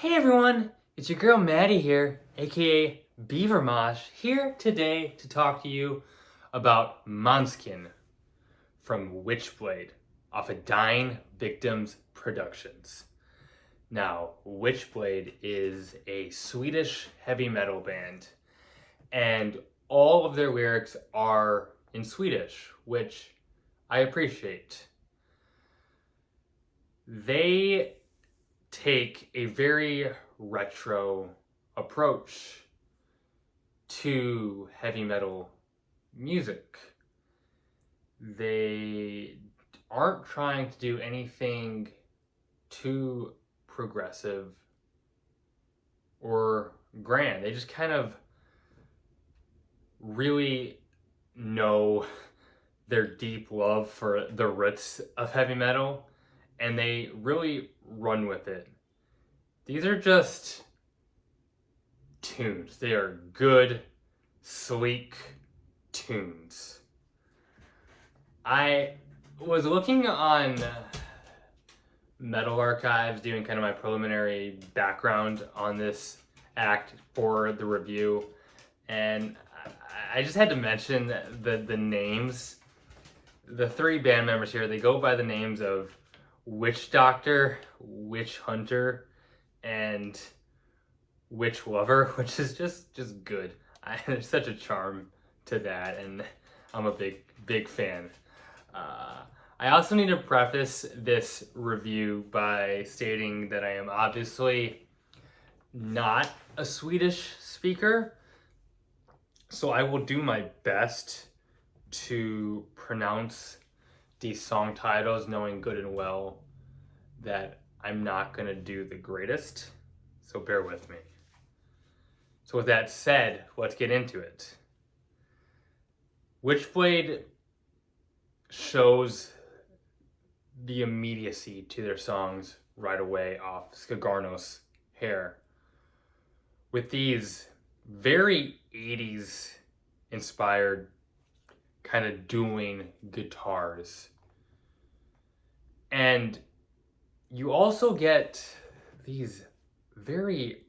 Hey everyone, it's your girl Maddie here, aka Beaver Mosh, here today to talk to you about Månsken from Witchblade off of Dying Victims Productions. Now, Witchblade is a Swedish heavy metal band, and all of their lyrics are in Swedish, which I appreciate. They take a very retro approach to heavy metal music. They aren't trying to do anything too progressive or grand. They just kind of really know their deep love for the roots of heavy metal, and they really run with it. These are just tunes. They are good, sleek tunes. I was looking on Metal Archives, doing kind of my preliminary background on this act for the review, and I just had to mention the names. The three band members here, they go by the names of Witch Doctor, Witch Hunter, and Witch Lover, which is just good. There's such a charm to that, and I'm a big fan. I also need to preface this review by stating that I am obviously not a Swedish speaker, so I will do my best to pronounce these song titles, knowing good and well that I'm not going to do the greatest, so bear with me. So with that said, let's get into it. Witchblade shows the immediacy to their songs right away off Skagarnos Hair, with these very 80s inspired kind of dueling guitars. And you also get these very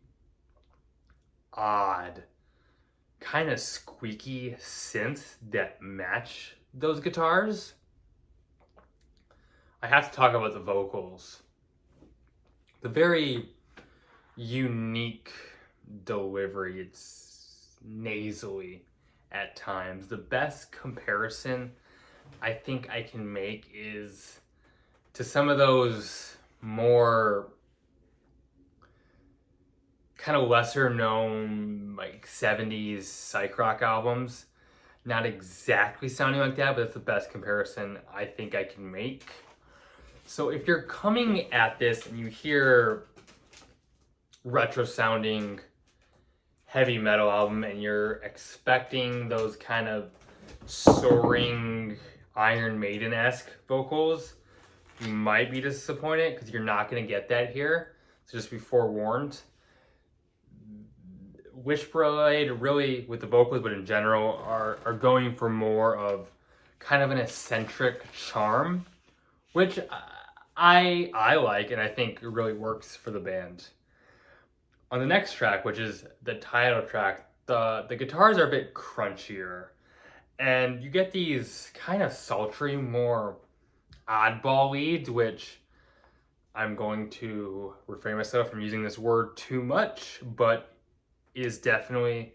odd, kind of squeaky synths that match those guitars. I have to talk about the vocals. The very unique delivery. It's nasally at times. The best comparison I think I can make is to some of those more kind of lesser known like 70s psych rock albums. Not exactly sounding like that, but that's the best comparison I think I can make. So if you're coming at this and you hear retro sounding heavy metal album and you're expecting those kind of soaring Iron Maiden-esque vocals, you might be disappointed because you're not going to get that here. So just be forewarned. Witchblade, really with the vocals, but in general, are going for more of kind of an eccentric charm, which I like, and I think it really works for the band. On the next track, which is the title track, the guitars are a bit crunchier, and you get these kind of sultry, more oddball leads, which I'm going to refrain myself from using this word too much, but is definitely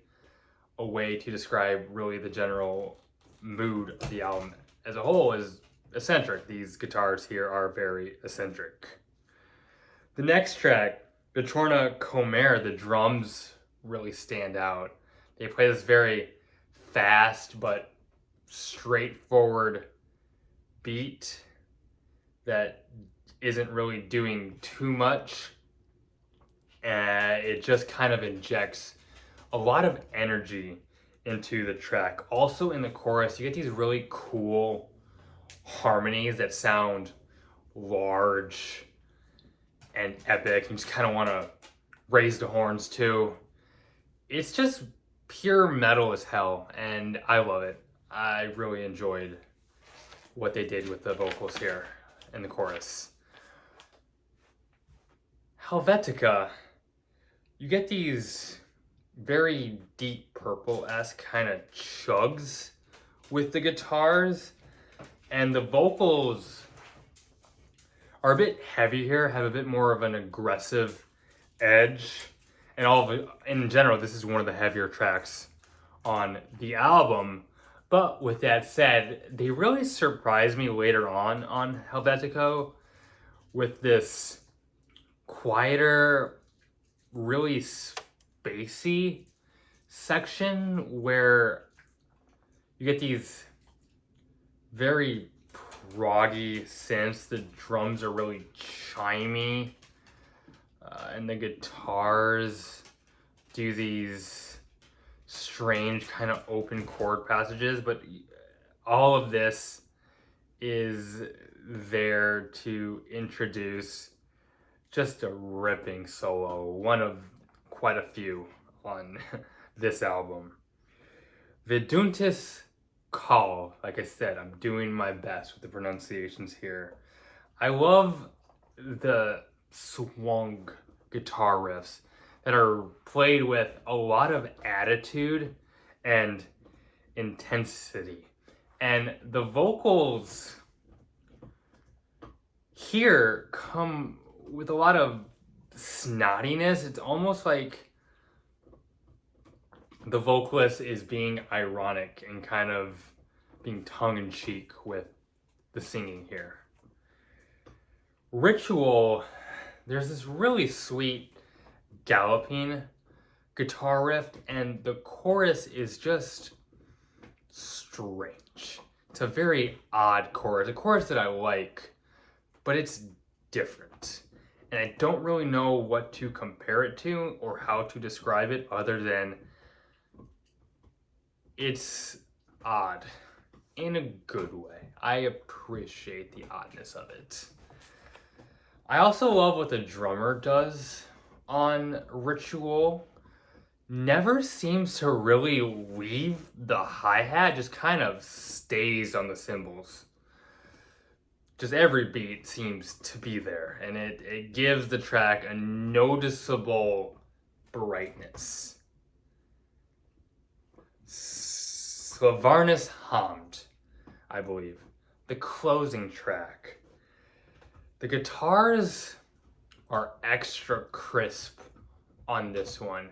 a way to describe really the general mood of the album as a whole is eccentric. These guitars here are very eccentric. The next track, the Torna Comer, the drums really stand out. They play this very fast but straightforward beat that isn't really doing too much. And it just kind of injects a lot of energy into the track. Also in the chorus, you get these really cool harmonies that sound large and epic. You just kind of want to raise the horns too. It's just pure metal as hell, and I love it. I really enjoyed what they did with the vocals here in the chorus. Helvetica you get these very deep purple-esque kind of chugs with the guitars, and the vocals are a bit heavier, have a bit more of an aggressive edge, and in general, this is one of the heavier tracks on the album. But with that said, they really surprised me later on Helvetico with this quieter, really spacey section where you get these very proggy synths. The drums are really chimey, and the guitars do these strange kind of open chord passages, but all of this is there to introduce just a ripping solo, one of quite a few on this album. Viduntis Call, like I said, I'm doing my best with the pronunciations here. I love the swung guitar riffs that are played with a lot of attitude and intensity. And the vocals here come with a lot of snottiness. It's almost like the vocalist is being ironic and kind of being tongue-in-cheek with the singing here. Ritual, there's this really sweet galloping guitar riff, and the chorus is just strange. It's a very odd chorus, a chorus that I like, but it's different. And I don't really know what to compare it to or how to describe it other than it's odd in a good way. I appreciate the oddness of it. I also love what the drummer does on Ritual. Never seems to really leave the hi-hat, just kind of stays on the cymbals. Just every beat seems to be there, and it gives the track a noticeable brightness. Slavarnis Hamd, I believe, the closing track. The guitars are extra crisp on this one,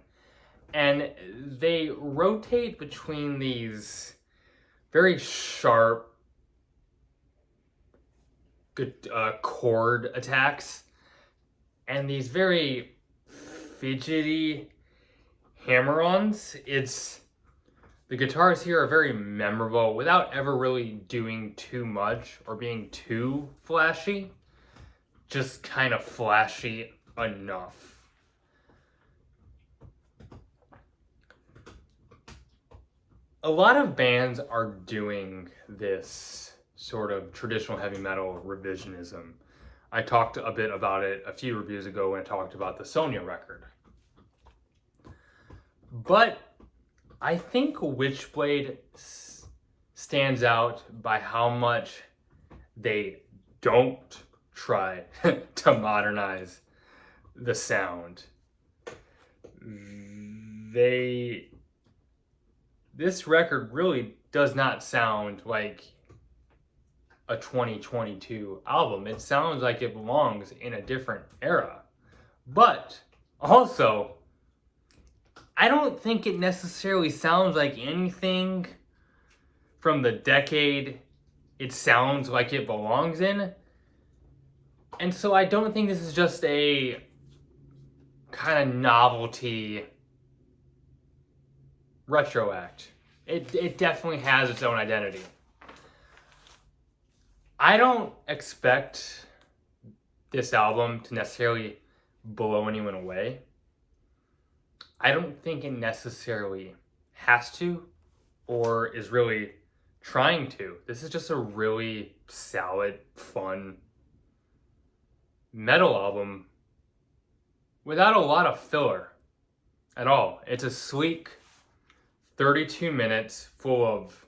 and they rotate between these very sharp chord attacks and these very fidgety hammer-ons. The guitars here are very memorable without ever really doing too much or being too flashy. Just kind of flashy enough. A lot of bands are doing this sort of traditional heavy metal revisionism. I talked a bit about it a few reviews ago when I talked about the Sonia record. But I think Witchblade stands out by how much they don't try to modernize the sound. This record really does not sound like a 2022 album. It sounds like it belongs in a different era. But also, I don't think it necessarily sounds like anything from the decade it sounds like it belongs in. And so I don't think this is just a kind of novelty retro act. It definitely has its own identity. I don't expect this album to necessarily blow anyone away. I don't think it necessarily has to or is really trying to. This is just a really solid, fun metal album without a lot of filler at all. It's a sleek 32 minutes full of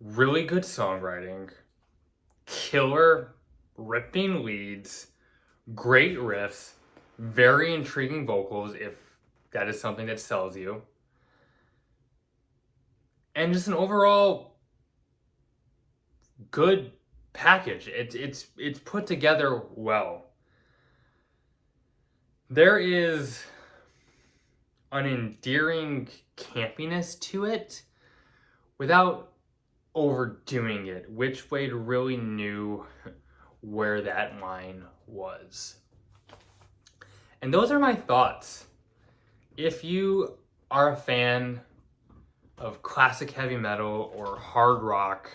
really good songwriting, killer ripping leads, great riffs, Very intriguing vocals if that is something that sells you. And just an overall good package. It's put together well. There is an endearing campiness to it without overdoing it, which Wade really knew where that line was. And those are my thoughts. If you are a fan of classic heavy metal or hard rock,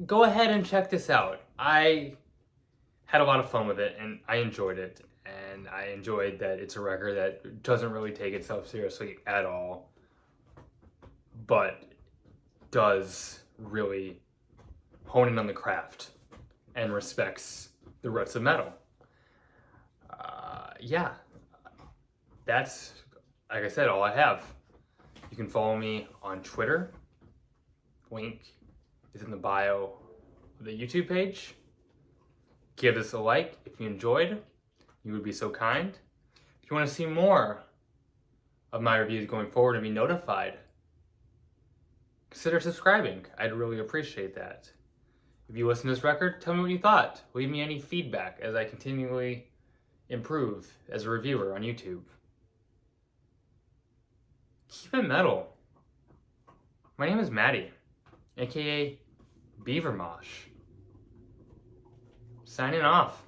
go ahead and check this out. I had a lot of fun with it and I enjoyed it. And I enjoyed that it's a record that doesn't really take itself seriously at all, but does really hone in on the craft and respects the roots of metal. Yeah, that's, like I said, all I have. You can follow me on Twitter. Link is in the bio of the YouTube page. Give this a like if you enjoyed. You would be so kind. If you want to see more of my reviews going forward and be notified, consider subscribing. I'd really appreciate that. If you listen to this record, tell me what you thought. Leave me any feedback as I continually improve as a reviewer on YouTube. Keep it metal. My name is Maddie, aka Beaver Mosh. Signing off.